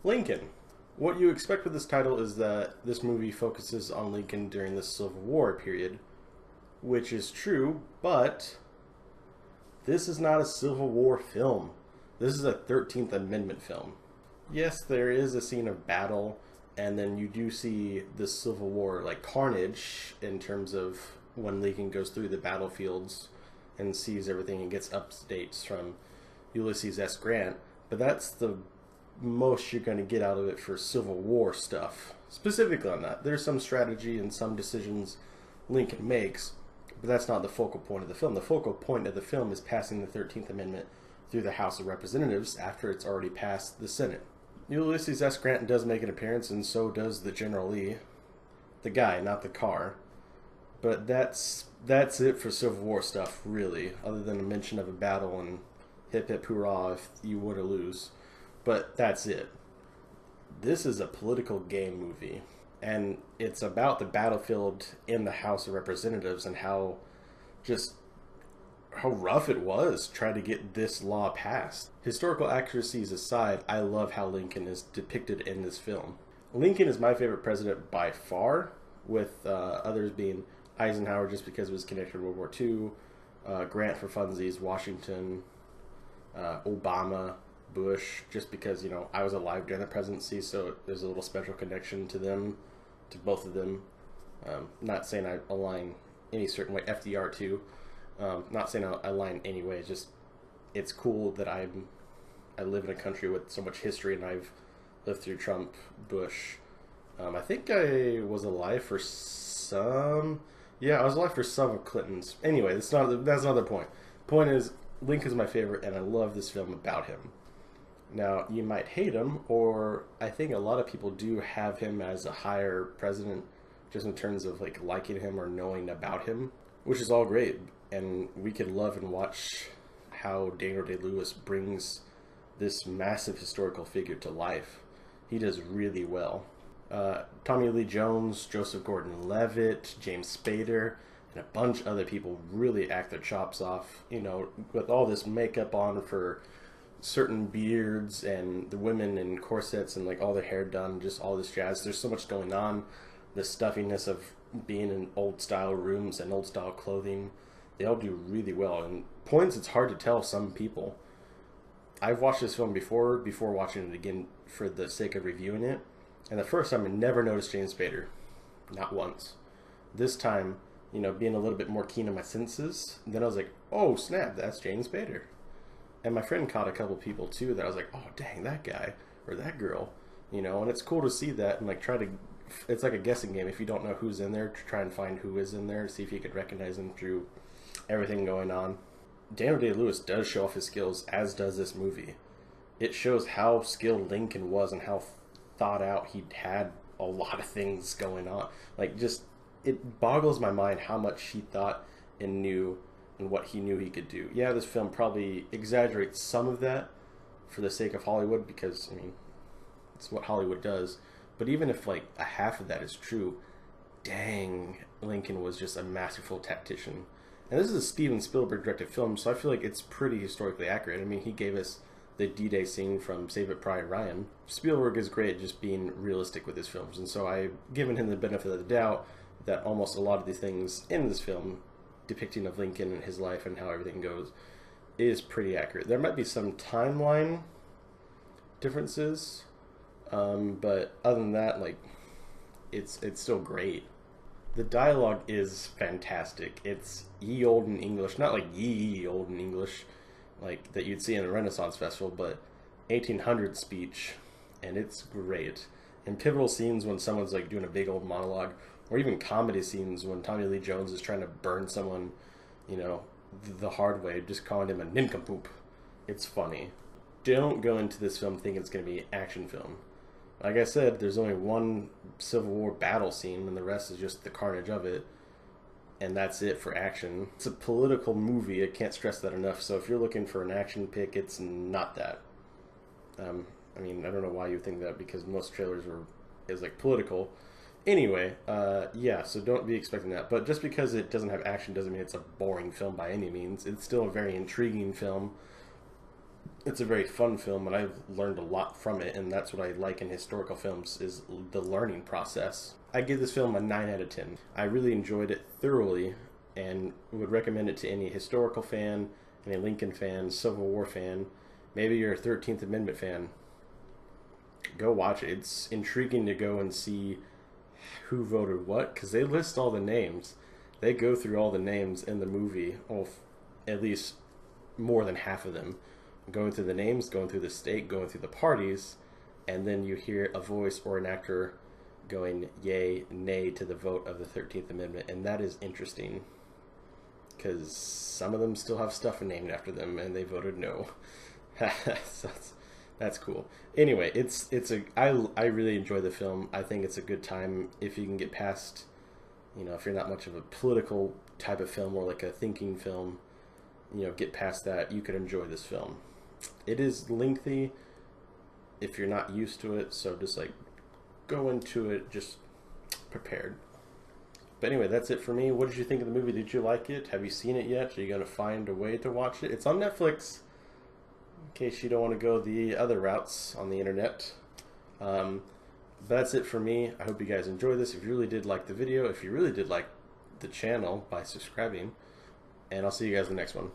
Lincoln. What you expect with this title is that this movie focuses on Lincoln during the Civil War period, which is true, but this is not a Civil War film. This is a 13th Amendment film. Yes, there is a scene of battle, and then you do see the Civil War like carnage in terms of when Lincoln goes through the battlefields and sees everything and gets updates from Ulysses S. Grant. But that's the most you're going to get out of it for Civil War stuff. Specifically on that, there's some strategy and some decisions Lincoln makes, but that's not the focal point of the film. The focal point of the film is passing the 13th Amendment through the House of Representatives after it's already passed the Senate. Ulysses S. Grant does make an appearance, and so does the General Lee. The guy, not the car. But that's it for Civil War stuff, really, other than a mention of a battle and hip hip hurrah if you were to lose. But that's it. This is a political game movie, and it's about the battlefield in the House of Representatives and how rough it was trying to get this law passed. Historical accuracies aside, I love how Lincoln is depicted in this film. Lincoln is my favorite president by far, with others being Eisenhower just because it was connected to World War II, Grant for funsies, Washington, Obama, Bush, just because, I was alive during the presidency, so there's a little special connection to them, to both of them. Not saying I align any certain way, FDR too. Not saying I align any way, just it's cool that I live in a country with so much history, and I've lived through Trump, Bush. I think I was alive for some. Yeah, I was alive for some of Clinton's. Anyway, that's another point. Point is, Lincoln's my favorite, and I love this film about him. Now, you might hate him, or I think a lot of people do have him as a higher president, just in terms of like liking him or knowing about him, which is all great. And we could love and watch how Daniel Day-Lewis brings this massive historical figure to life. He does really well. Tommy Lee Jones, Joseph Gordon-Levitt, James Spader, and a bunch of other people really act their chops off, with all this makeup on for certain beards and the women in corsets and like all their hair done, just all this jazz. There's so much going on. The stuffiness of being in old style rooms and old style clothing. They all do really well. And points, it's hard to tell some people. I've watched this film before watching it again for the sake of reviewing it. And the first time I never noticed James Spader. Not once. This time, being a little bit more keen on my senses, then I was like, oh snap, that's James Spader. And my friend caught a couple people too that I was like, oh dang, that guy or that girl. And it's cool to see that and like it's like a guessing game. If you don't know who's in there, to try and find who is in there, to see if you could recognize them through everything going on. Daniel Day-Lewis does show off his skills, as does this movie. It shows how skilled Lincoln was and how thought out he'd had a lot of things going on. Like, just, it boggles my mind how much he thought and knew and what he knew he could do. Yeah, this film probably exaggerates some of that for the sake of Hollywood, because, it's what Hollywood does. But even if, like, a half of that is true, dang, Lincoln was just a masterful tactician. And this is a Steven Spielberg directed film, so I feel like it's pretty historically accurate. He gave us the D-Day scene from Save It Private Ryan. Spielberg is great at just being realistic with his films, and so I've given him the benefit of the doubt that almost a lot of the things in this film, depicting of Lincoln and his life and how everything goes, is pretty accurate. There might be some timeline differences, but other than that, like, it's still great. The dialogue is fantastic. It's ye olden English, not like ye olden English, like that you'd see in a Renaissance festival, but 1800 speech, and it's great. In pivotal scenes when someone's like doing a big old monologue, or even comedy scenes when Tommy Lee Jones is trying to burn someone, the hard way, just calling him a nincompoop. It's funny. Don't go into this film thinking it's going to be an action film. Like I said, there's only one Civil War battle scene, and the rest is just the carnage of it. And that's it for action. It's a political movie. I can't stress that enough. So if you're looking for an action pick, it's not that. I don't know why you think that, because most trailers is like political. Anyway, yeah, so don't be expecting that. But just because it doesn't have action doesn't mean it's a boring film by any means. It's still a very intriguing film. it's a very fun film, and I've learned a lot from it, and that's what I like in historical films is the learning process. I give this film a 9 out of 10. I really enjoyed it thoroughly and would recommend it to any historical fan, any Lincoln fan, Civil War fan, maybe you're a 13th Amendment fan. Go watch it. It's intriguing to go and see who voted what, because they list all the names. They go through all the names in the movie, at least more than half of them, going through the names, going through the state, going through the parties, and then you hear a voice or an actor going yay, nay to the vote of the 13th Amendment, and that is interesting because some of them still have stuff named after them, and they voted no. So that's cool. Anyway, I really enjoy the film. I think it's a good time if you can get past, if you're not much of a political type of film or like a thinking film, get past that, you could enjoy this film. It is lengthy if you're not used to it, so just like go into it just prepared. But anyway, that's it for me. What did you think of the movie? Did you like it? Have you seen it yet? Are you going to find a way to watch it? It's on Netflix, in case you don't want to go the other routes on the internet. But that's it for me. I hope you guys enjoyed this. If you really did like the video, if you really did like the channel, by subscribing. And I'll see you guys in the next one.